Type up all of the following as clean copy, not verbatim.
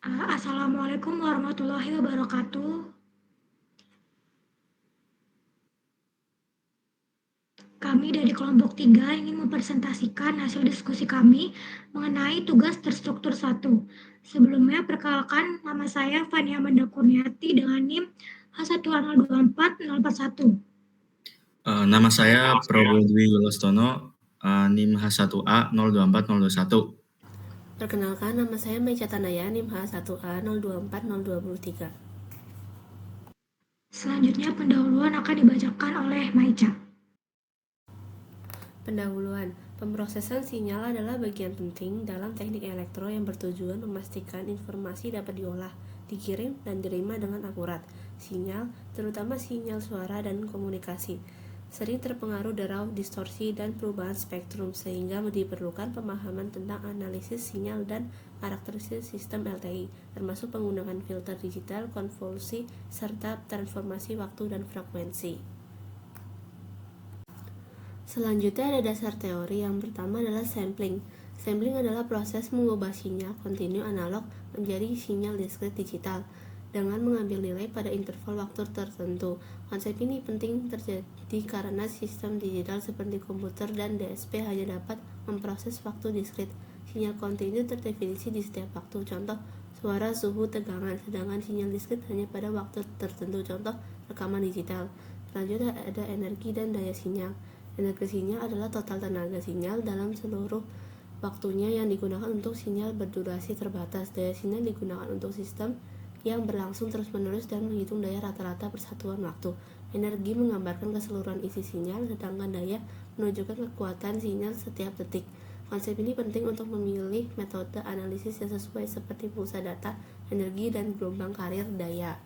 Assalamualaikum warahmatullahi wabarakatuh. Kami dari kelompok 3 ingin mempresentasikan hasil diskusi kami mengenai tugas terstruktur 1. Sebelumnya, perkenalkan nama saya Fania Amanda Kurniati dengan NIM H1A024041. Nama saya Prabowo Dwi Yulostono, NIM H1A 024021. Perkenalkan, nama saya Meica Tanaya, NIM H1A 024023. Selanjutnya, pendahuluan akan dibacakan oleh Maica. Pendahuluan. Pemrosesan sinyal adalah bagian penting dalam teknik elektro yang bertujuan memastikan informasi dapat diolah, dikirim, dan diterima dengan akurat. Sinyal, terutama sinyal suara dan komunikasi, sering terpengaruh derau, distorsi, dan perubahan spektrum, sehingga diperlukan pemahaman tentang analisis sinyal dan karakteristik sistem LTI, termasuk penggunaan filter digital, konvolusi, serta transformasi waktu dan frekuensi. Selanjutnya ada dasar teori. Yang pertama adalah sampling. Sampling adalah proses mengubah sinyal kontinu analog menjadi sinyal diskret digital dengan mengambil nilai pada interval waktu tertentu. Konsep ini penting terjadi karena sistem digital seperti komputer dan DSP hanya dapat memproses waktu diskret. Sinyal kontinu terdefinisi di setiap waktu, contoh suara, suhu, tegangan, sedangkan sinyal diskret hanya pada waktu tertentu, contoh rekaman digital. Selanjutnya ada energi dan daya sinyal. Energi sinyal adalah total tenaga sinyal dalam seluruh waktunya yang digunakan untuk sinyal berdurasi terbatas. Daya sinyal digunakan untuk sistem yang berlangsung terus-menerus dan menghitung daya rata-rata persatuan waktu. Energi menggambarkan keseluruhan isi sinyal, sedangkan daya menunjukkan kekuatan sinyal setiap detik. Konsep ini penting untuk memilih metode analisis yang sesuai seperti pulsa data, energi, dan gelombang karir daya.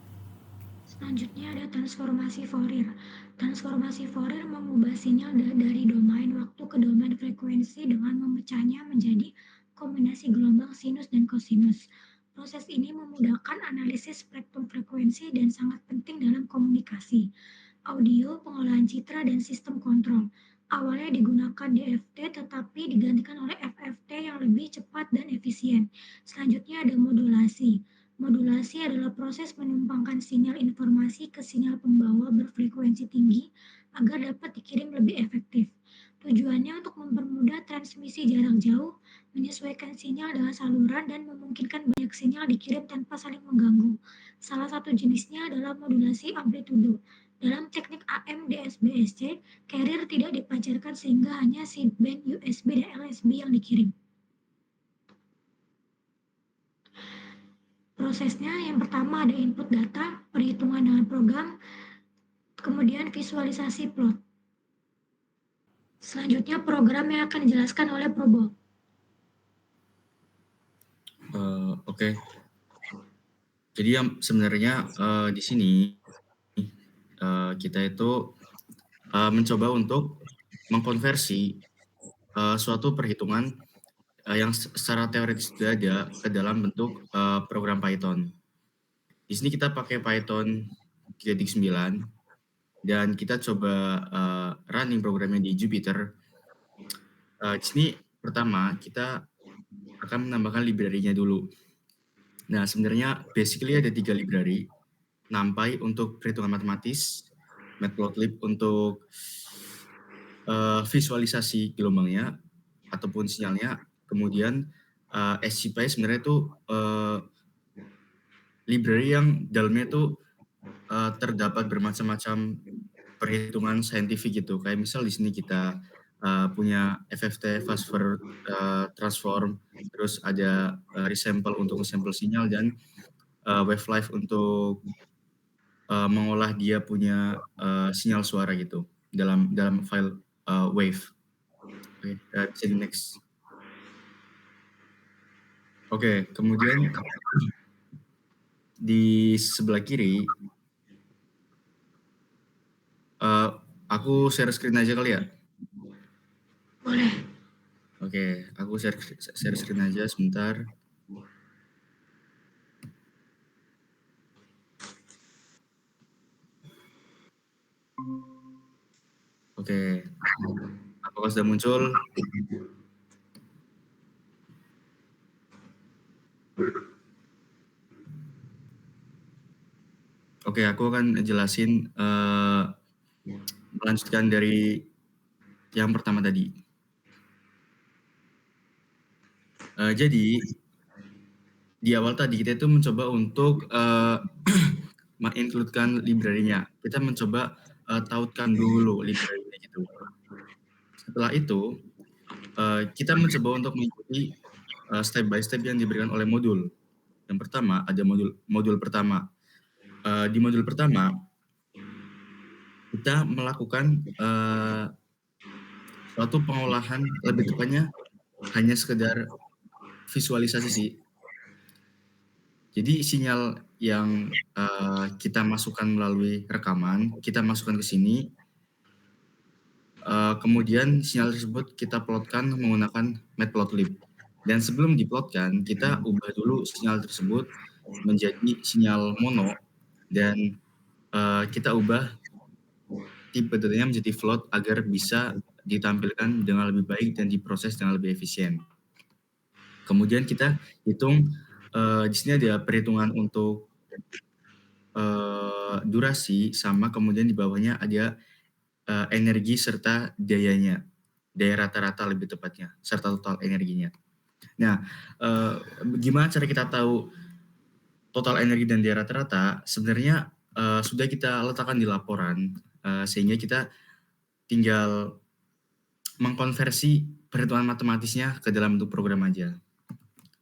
Selanjutnya ada transformasi Fourier. Transformasi Fourier mengubah sinyal dari domain waktu ke domain frekuensi dengan memecahnya menjadi kombinasi gelombang sinus dan kosinus. Proses ini memudahkan analisis spektrum frekuensi dan sangat penting dalam komunikasi, audio, pengolahan citra, dan sistem kontrol. Awalnya digunakan DFT tetapi digantikan oleh FFT yang lebih cepat dan efisien. Selanjutnya ada modulasi. Modulasi adalah proses menumpangkan sinyal informasi ke sinyal pembawa berfrekuensi tinggi agar dapat dikirim lebih efektif. Tujuannya untuk mempermudah transmisi jarak jauh, menyesuaikan sinyal dengan saluran, dan memungkinkan banyak sinyal dikirim tanpa saling mengganggu. Salah satu jenisnya adalah modulasi amplitudo. Dalam teknik AM/DSB/SC, carrier tidak dipancarkan sehingga hanya sideband USB dan LSB yang dikirim. Prosesnya yang pertama ada input data, perhitungan dengan program, kemudian visualisasi plot. Selanjutnya program yang akan dijelaskan oleh Probo. Oke. Jadi yang sebenarnya di sini kita itu mencoba untuk mengkonversi suatu perhitungan yang secara teoritis sudah ada ke dalam bentuk program Python. Di sini kita pakai Python 3.9 dan kita coba running programnya di Jupyter. Di sini pertama kita akan menambahkan library-nya dulu. Nah, sebenarnya basically ada 3 library. NumPy untuk perhitungan matematis, Matplotlib untuk visualisasi gelombangnya ataupun sinyalnya, kemudian SCPy sebenarnya itu library yang dalamnya itu terdapat bermacam-macam perhitungan saintifik gitu. Kayak misal di sini kita punya FFT, fast forward transform, terus ada resample untuk sampel sinyal, dan wavelife untuk mengolah dia punya sinyal suara gitu dalam file wave. Oke, bisa di next. Oke, kemudian di sebelah kiri aku share screen aja kali ya. Boleh. Oke, aku share screen aja sebentar. Oke, apakah sudah muncul? Oke, aku akan jelasin melanjutkan dari yang pertama tadi. Jadi di awal tadi kita itu mencoba untuk mengincludekan library-nya. Kita mencoba tautkan dulu library-nya gitu. Setelah itu kita mencoba untuk mengikuti step by step yang diberikan oleh modul. Yang pertama ada modul pertama. Di modul pertama kita melakukan suatu pengolahan, lebih tepatnya hanya sekedar visualisasi sih. Jadi sinyal yang kita masukkan melalui rekaman, kita masukkan ke sini, kemudian sinyal tersebut kita plotkan menggunakan matplotlib. Dan sebelum diplotkan, kita ubah dulu sinyal tersebut menjadi sinyal mono, dan kita ubah tipe datanya menjadi float agar bisa ditampilkan dengan lebih baik dan diproses dengan lebih efisien. Kemudian kita hitung, di sini ada perhitungan untuk durasi, sama kemudian di bawahnya ada energi serta dayanya, daya rata-rata lebih tepatnya, serta total energinya. Nah, gimana cara kita tahu total energi dan daya rata-rata? Sebenarnya sudah kita letakkan di laporan, sehingga kita tinggal mengkonversi perhitungan matematisnya ke dalam bentuk program aja.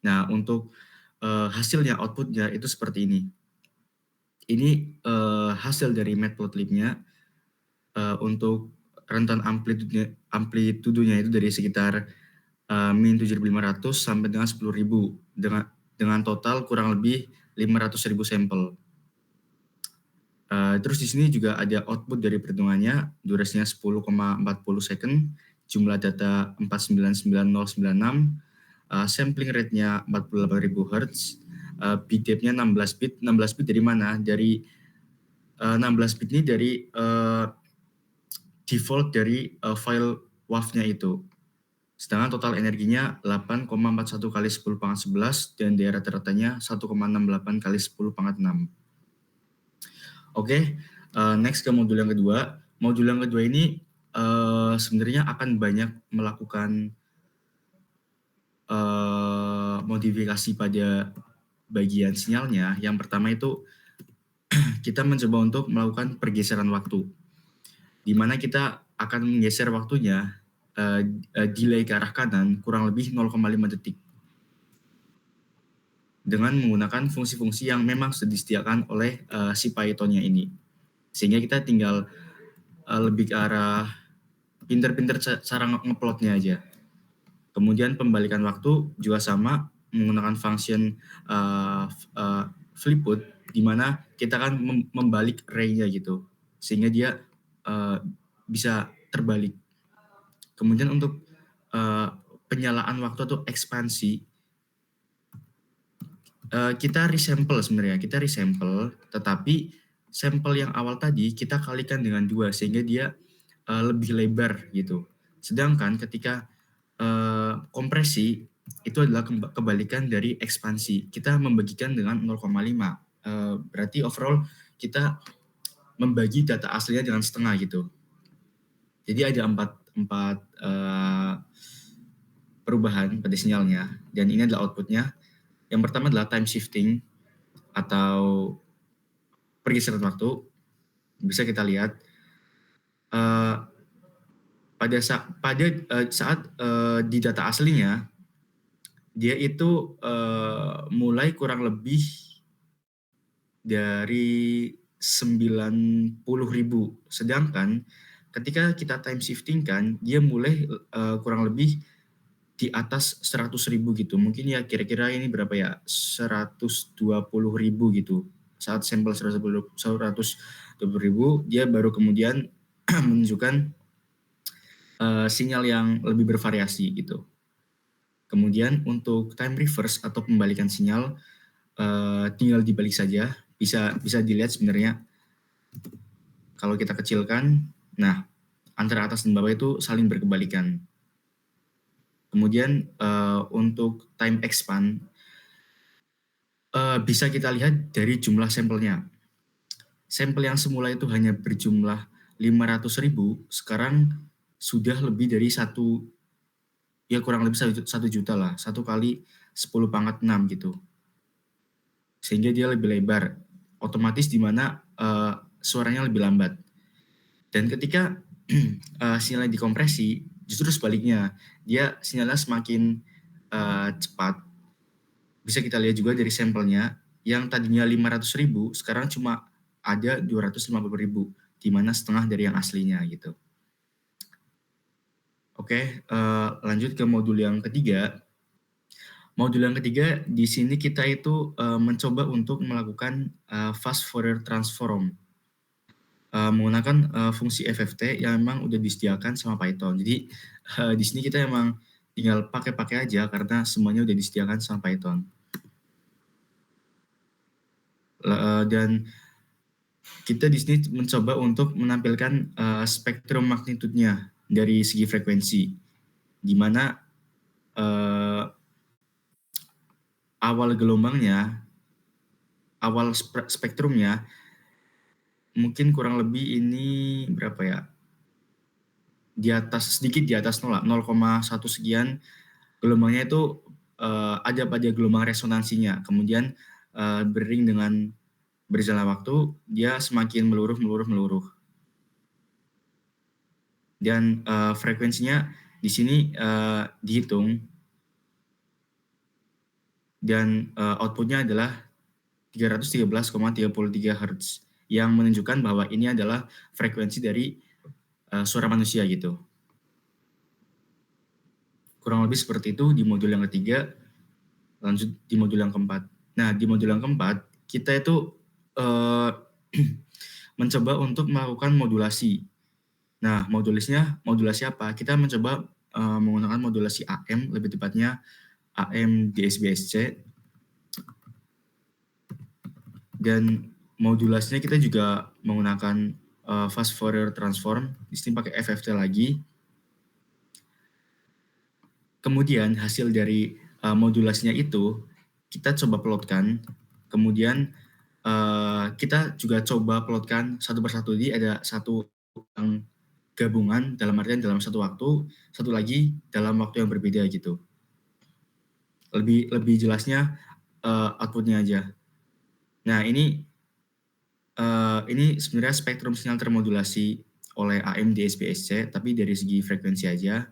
Nah, untuk hasilnya, outputnya itu seperti ini. Ini hasil dari matplotlib-nya. Untuk rentan amplitudenya itu dari sekitar min 7.500 sampai dengan 10.000 dengan total kurang lebih 500.000 sampel. Terus di sini juga ada output dari perhitungannya, durasinya 10,40 second, jumlah data 499.096, sampling rate-nya 48.000 Hz, bit depth-nya 16 bit. 16 bit dari mana? Dari 16 bit ini dari default dari file WAV-nya itu. Sedangkan total energinya 8,41 kali 10 pangkat 11 dan daya rata-ratanya 1,68 kali 10 pangkat 6. Oke, next ke modul yang kedua. Modul yang kedua ini sebenarnya akan banyak melakukan modifikasi pada bagian sinyalnya. Yang pertama itu kita mencoba untuk melakukan pergeseran waktu, di mana kita akan menggeser waktunya delay ke arah kanan kurang lebih 0,5 detik dengan menggunakan fungsi-fungsi yang memang sudah disediakan oleh si Python-nya ini. Sehingga kita tinggal lebih ke arah pinter-pinter cara ngeplotnya aja. Kemudian pembalikan waktu juga sama, menggunakan function flipwood, di mana kita akan membalik ray-nya gitu, sehingga dia bisa terbalik. Kemudian untuk penyalaan waktu atau ekspansi, kita resample sebenarnya, tetapi sampel yang awal tadi kita kalikan dengan 2 sehingga dia lebih lebar gitu. Sedangkan ketika kompresi itu adalah kebalikan dari ekspansi, kita membagikan dengan 0,5. Berarti overall kita membagi data aslinya dengan setengah gitu. Jadi ada empat perubahan pada sinyalnya, dan ini adalah outputnya. Yang pertama adalah time shifting atau pergeseran waktu. Bisa kita lihat pada saat di data aslinya dia itu mulai kurang lebih dari 90.000, sedangkan ketika kita time shifting kan dia mulai kurang lebih di atas 100.000 gitu. Mungkin ya kira-kira ini berapa ya, 120.000 gitu. Saat sampel 120.000 dia baru kemudian menunjukkan sinyal yang lebih bervariasi gitu. Kemudian untuk time reverse atau pembalikan sinyal tinggal dibalik saja. Bisa dilihat sebenarnya kalau kita kecilkan, nah antara atas dan bawah itu saling berkebalikan. Kemudian untuk time expand bisa kita lihat dari jumlah sampelnya. sampel yang semula itu hanya berjumlah 500.000, sekarang sudah lebih dari kurang lebih 1 juta lah, 1 kali 10⁻⁶ gitu. Sehingga dia lebih lebar, otomatis di mana suaranya lebih lambat. Dan ketika sinyalnya dikompresi, justru sebaliknya, dia sinyalnya semakin cepat. Bisa kita lihat juga dari sampelnya, yang tadinya 500.000, sekarang cuma ada 250.000, di mana setengah dari yang aslinya gitu. Oke, lanjut ke modul yang ketiga. Modul yang ketiga, di sini kita itu mencoba untuk melakukan fast Fourier transform menggunakan fungsi FFT yang memang udah disediakan sama Python. Jadi di sini kita emang tinggal pakai aja karena semuanya udah disediakan sama Python. Dan kita di sini mencoba untuk menampilkan spektrum magnitude-nya dari segi frekuensi, di mana awal gelombangnya, awal spektrumnya mungkin kurang lebih ini berapa ya? Sedikit di atas 0,1 sekian gelombangnya itu ada pada gelombang resonansinya. Kemudian beriring dengan berjalan waktu, dia semakin meluruh. Dan frekuensinya di sini dihitung, dan outputnya adalah 313,33 Hz, yang menunjukkan bahwa ini adalah frekuensi dari suara manusia gitu. Kurang lebih seperti itu di modul yang ketiga. Lanjut di modul yang keempat. Nah, di modul yang keempat, kita itu mencoba untuk melakukan modulasi. Nah, modulasi apa? Kita mencoba menggunakan modulasi AM, lebih tepatnya AM DSBSC. Dan modulasinya kita juga menggunakan fast Fourier transform. Di sini pakai FFT lagi. Kemudian hasil dari modulasinya itu kita coba plotkan. Kemudian kita juga coba plotkan satu persatu. Jadi ada satu yang gabungan dalam artian dalam satu waktu, satu lagi dalam waktu yang berbeda gitu. Lebih jelasnya outputnya aja. Nah, ini sebenarnya spektrum sinyal termodulasi oleh AM DSBSC, tapi dari segi frekuensi aja.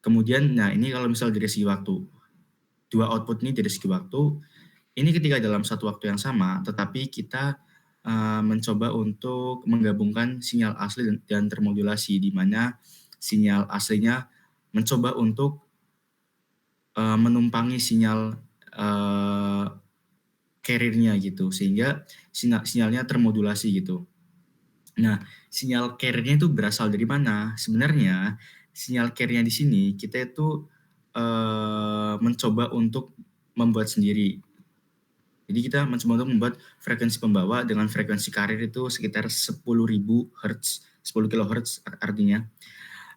Kemudian, nah ini kalau misal dari segi waktu, dua output ini dari segi waktu, ini ketika dalam satu waktu yang sama, tetapi kita mencoba untuk menggabungkan sinyal asli dan termodulasi, di mana sinyal aslinya mencoba untuk menumpangi sinyal carrier-nya gitu, sehingga sinyalnya termodulasi gitu. Nah, sinyal carrier-nya itu berasal dari mana? Sebenarnya sinyal carrier-nya di sini kita itu mencoba untuk membuat sendiri. Jadi kita mencoba untuk membuat frekuensi pembawa dengan frekuensi carrier itu sekitar 10.000 Hz, 10 kHz artinya.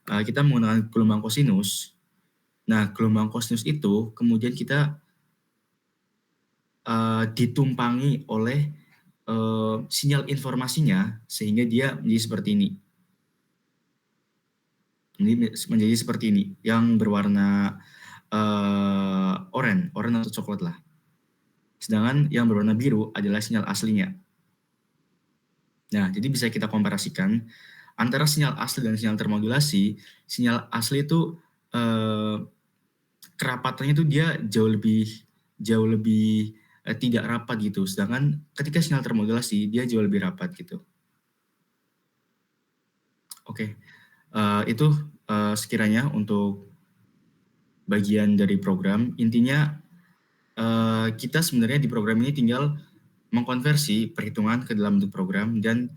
Kita menggunakan gelombang kosinus. Nah, gelombang kosinus itu kemudian kita ditumpangi oleh sinyal informasinya, sehingga dia menjadi seperti ini. Ini menjadi seperti ini, yang berwarna oranye atau coklat lah. Sedangkan yang berwarna biru adalah sinyal aslinya. Nah, jadi bisa kita komparasikan antara sinyal asli dan sinyal termodulasi. Sinyal asli itu kerapatannya itu dia jauh lebih tidak rapat gitu. Sedangkan ketika sinyal termodulasi dia jauh lebih rapat gitu. Oke, itu sekiranya untuk bagian dari program. Intinya kita sebenarnya di program ini tinggal mengkonversi perhitungan ke dalam bentuk program dan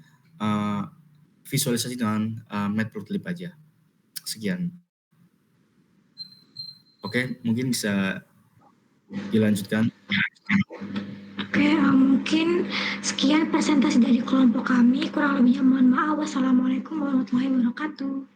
visualisasi dengan Matplotlib aja. Sekian. Oke, mungkin bisa dilanjutkan. Oke, mungkin sekian presentasi dari kelompok kami. Kurang lebihnya mohon maaf. Wassalamualaikum warahmatullahi wabarakatuh.